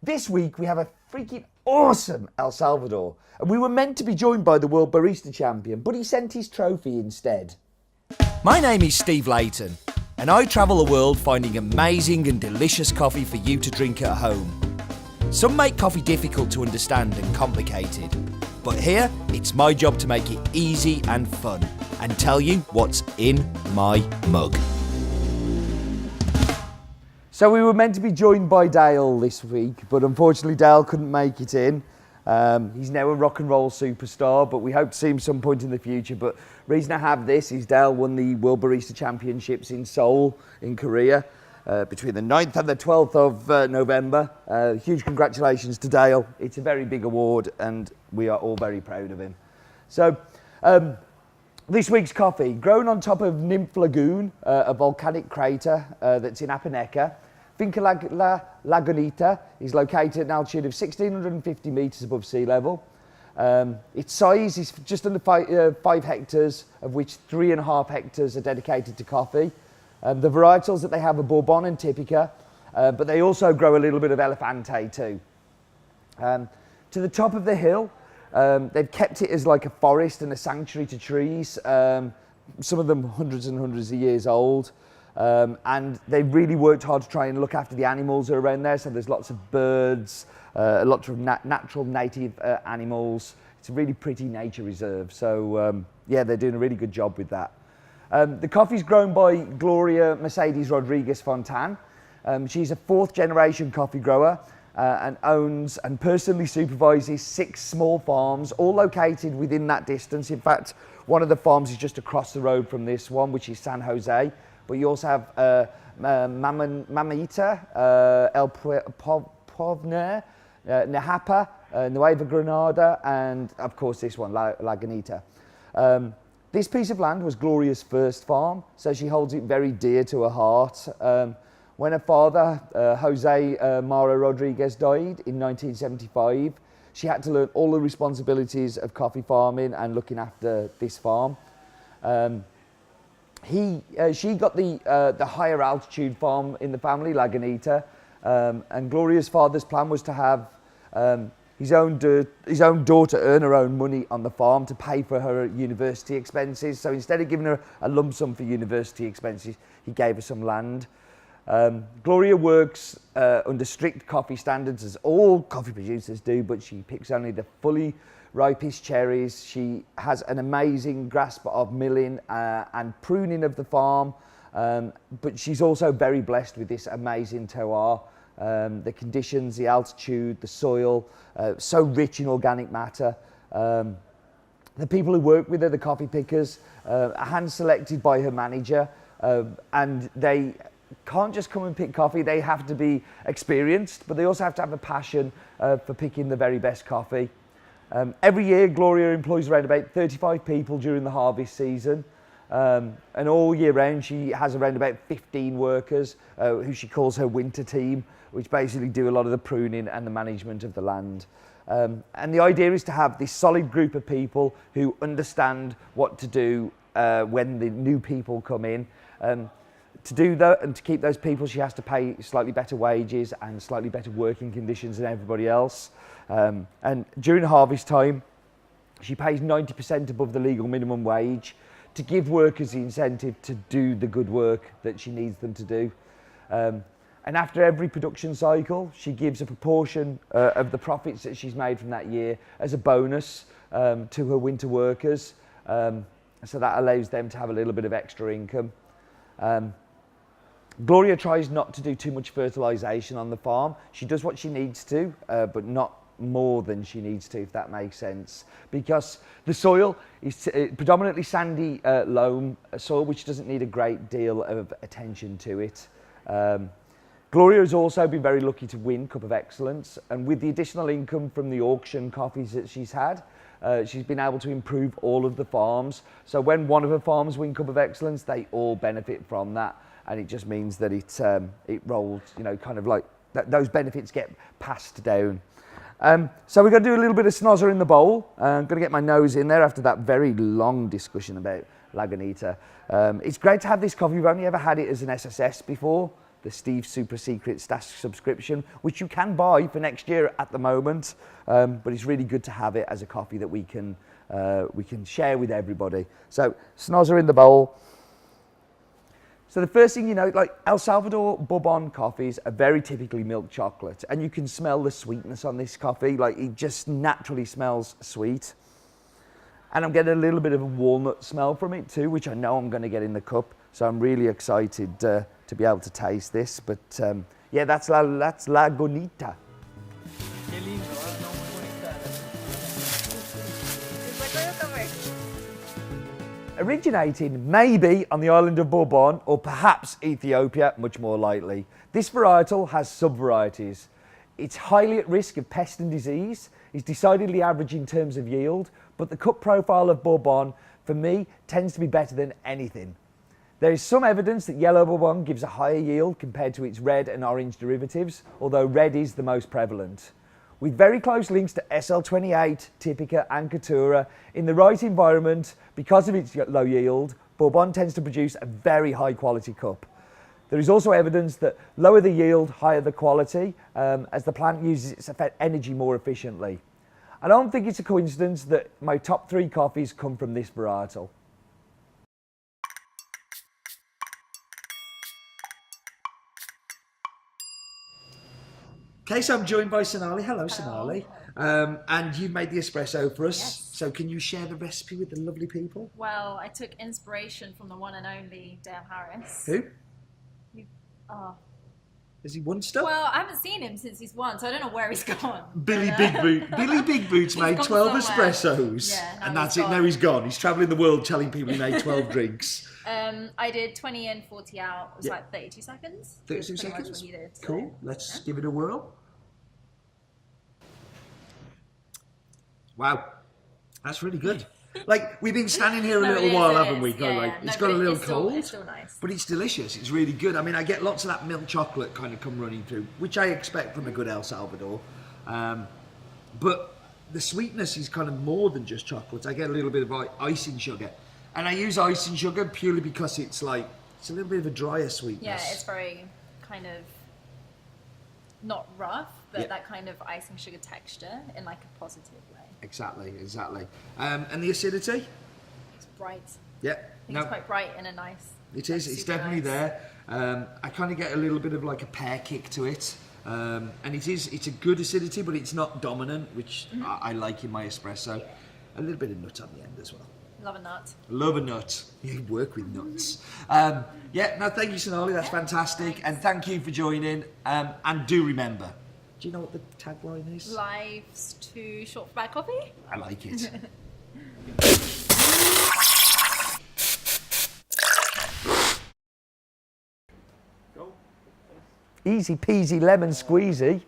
This week we have a freaking awesome El Salvador, and we were meant to be joined by the world barista champion, but he sent his trophy instead. My name is Steve Layton, and I travel the world finding amazing and delicious coffee for you to drink at home. Some make coffee difficult to understand and complicated, but here it's my job to make it easy and fun and tell you what's in my mug. So we were meant to be joined by Dale this week, but unfortunately Dale couldn't make it in. He's now a rock and roll superstar, but we hope to see him some point in the future. But the reason I have this is Dale won the World Barista Championships in Seoul in Korea between the 9th and the 12th of November. Huge congratulations to Dale. It's a very big award and we are all very proud of him. So this week's coffee, grown on top of Nymph Lagoon, a volcanic crater that's in Apaneca. Finca Lagunita is located at an altitude of 1,650 metres above sea level. Its size is just under 5 hectares, of which 3.5 hectares are dedicated to coffee. The varietals that they have are Bourbon and Typica, but they also grow a little bit of Elefante too. To the top of the hill, they've kept it as like a forest and a sanctuary to trees, some of them hundreds and hundreds of years old. And they've really worked hard to try and look after the animals that are around there. So there's lots of birds, lots of natural native animals. It's a really pretty nature reserve. So yeah, they're doing a really good job with that. The coffee's grown by Gloria Mercedes Rodriguez Fontan. She's a 4th generation coffee grower and owns and personally supervises 6 small farms, all located within that distance. In fact, one of the farms is just across the road from this one, which is San Jose. But you also have Mamita, El Povner, Najapa, Nueva Granada, and of course this one, Lagunita. This piece of land was Gloria's first farm, so she holds it very dear to her heart. When her father, Jose Mara Rodriguez, died in 1975, she had to learn all the responsibilities of coffee farming and looking after this farm. She got the higher altitude farm in the family, Lagunita, and Gloria's father's plan was to have his own daughter earn her own money on the farm to pay for her university expenses. So instead of giving her a lump sum for university expenses, he gave her some land. Gloria works under strict coffee standards, as all coffee producers do, but she picks only the fully ripest cherries. She has an amazing grasp of milling and pruning of the farm, but she's also very blessed with this amazing terroir. The conditions, the altitude, the soil, so rich in organic matter. The people who work with her, the coffee pickers, are hand selected by her manager, and they can't just come and pick coffee. They have to be experienced, but they also have to have a passion for picking the very best coffee. Every year, Gloria employs around about 35 people during the harvest season. And all year round, she has around about 15 workers who she calls her winter team, which basically do a lot of the pruning and the management of the land. And the idea is to have this solid group of people who understand what to do when the new people come in. To do that and to keep those people, she has to pay slightly better wages and slightly better working conditions than everybody else. And during harvest time, she pays 90% above the legal minimum wage to give workers the incentive to do the good work that she needs them to do. And after every production cycle, she gives a proportion of the profits that she's made from that year as a bonus to her winter workers. So that allows them to have a little bit of extra income. Gloria tries not to do too much fertilisation on the farm. She does what she needs to, but not more than she needs to, if that makes sense. Because the soil is predominantly sandy loam soil, which doesn't need a great deal of attention to it. Gloria has also been very lucky to win Cup of Excellence, and with the additional income from the auction coffees that she's had, she's been able to improve all of the farms. So when one of her farms win Cup of Excellence, they all benefit from that. And it just means that it rolls, you know, kind of like those benefits get passed down. So we're going to do a little bit of snozzer in the bowl. I'm going to get my nose in there after that very long discussion about Lagunita. It's great to have this coffee. We've only ever had it as an SSS before, the Steve Super Secret Stash subscription, which you can buy for next year at the moment. But it's really good to have it as a coffee that we can share with everybody. So snozzer in the bowl. So the first thing you know, like El Salvador Bourbon coffees are very typically milk chocolate, and you can smell the sweetness on this coffee. Like, it just naturally smells sweet. And I'm getting a little bit of a walnut smell from it too, which I know I'm going to get in the cup. So I'm really excited to be able to taste this. But yeah, that's Lagunita. Originating maybe on the island of Bourbon or perhaps Ethiopia, much more likely. This varietal has sub-varieties. It's highly at risk of pest and disease. It's decidedly average in terms of yield, but the cup profile of Bourbon, for me, tends to be better than anything. There is some evidence that yellow Bourbon gives a higher yield compared to its red and orange derivatives, although red is the most prevalent. With very close links to SL28, Typica and Caturra, in the right environment, because of its low yield, Bourbon tends to produce a very high quality cup. There is also evidence that lower the yield, higher the quality, as the plant uses its energy more efficiently. I don't think it's a coincidence that my top 3 coffees come from this varietal. Okay, so I'm joined by Sonali. Hello, Sonali. And you've made the espresso for us. Yes. So can you share the recipe with the lovely people? Well, I took inspiration from the one and only Dale Harris. Who? Oh. Has he won stuff? Well, I haven't seen him since he's won, so I don't know where he's gone. Billy Big Boot. Billy Big Boots made gone 12 somewhere. espressos. Yeah, now and that's he's it. gone. Now he's gone. He's travelling the world telling people he made 12 drinks. I did 20 in, 40 out. It was Yeah. like 32 seconds. 32 That's pretty much seconds? what he did, so, Cool. Let's yeah. give it a whirl. Wow. That's really good. Like, we've been standing here a No, little it is, while, it haven't we? is. Going Yeah, like, yeah. it's No, got a but little it's still- cold. it's still nice. But it's delicious. It's really good. I mean, I get lots of that milk chocolate kind of come running through, which I expect from a good El Salvador. But the sweetness is kind of more than just chocolate. I get a little bit of icing sugar. And I use icing sugar purely because it's like, it's a little bit of a drier sweetness. Yeah, it's very kind of not rough, but Yeah. that kind of icing sugar texture in like a positive way. Exactly, exactly. And the acidity? It's bright. Yeah. I think it's quite bright in a nice. It is. like, It's super definitely nice. there. I kind of get a little bit of like a pear kick to it, and it's a good acidity, but it's not dominant, which I like in my espresso. Yeah. A little bit of nut on the end as well. Love a nut. Love a nut. You work with nuts. Yeah. No, thank you, Sonali. That's fantastic, thanks. and thank you for joining. And do remember. Do you know what the tagline is? Life's too short for bad coffee. I like it. Easy peasy lemon squeezy.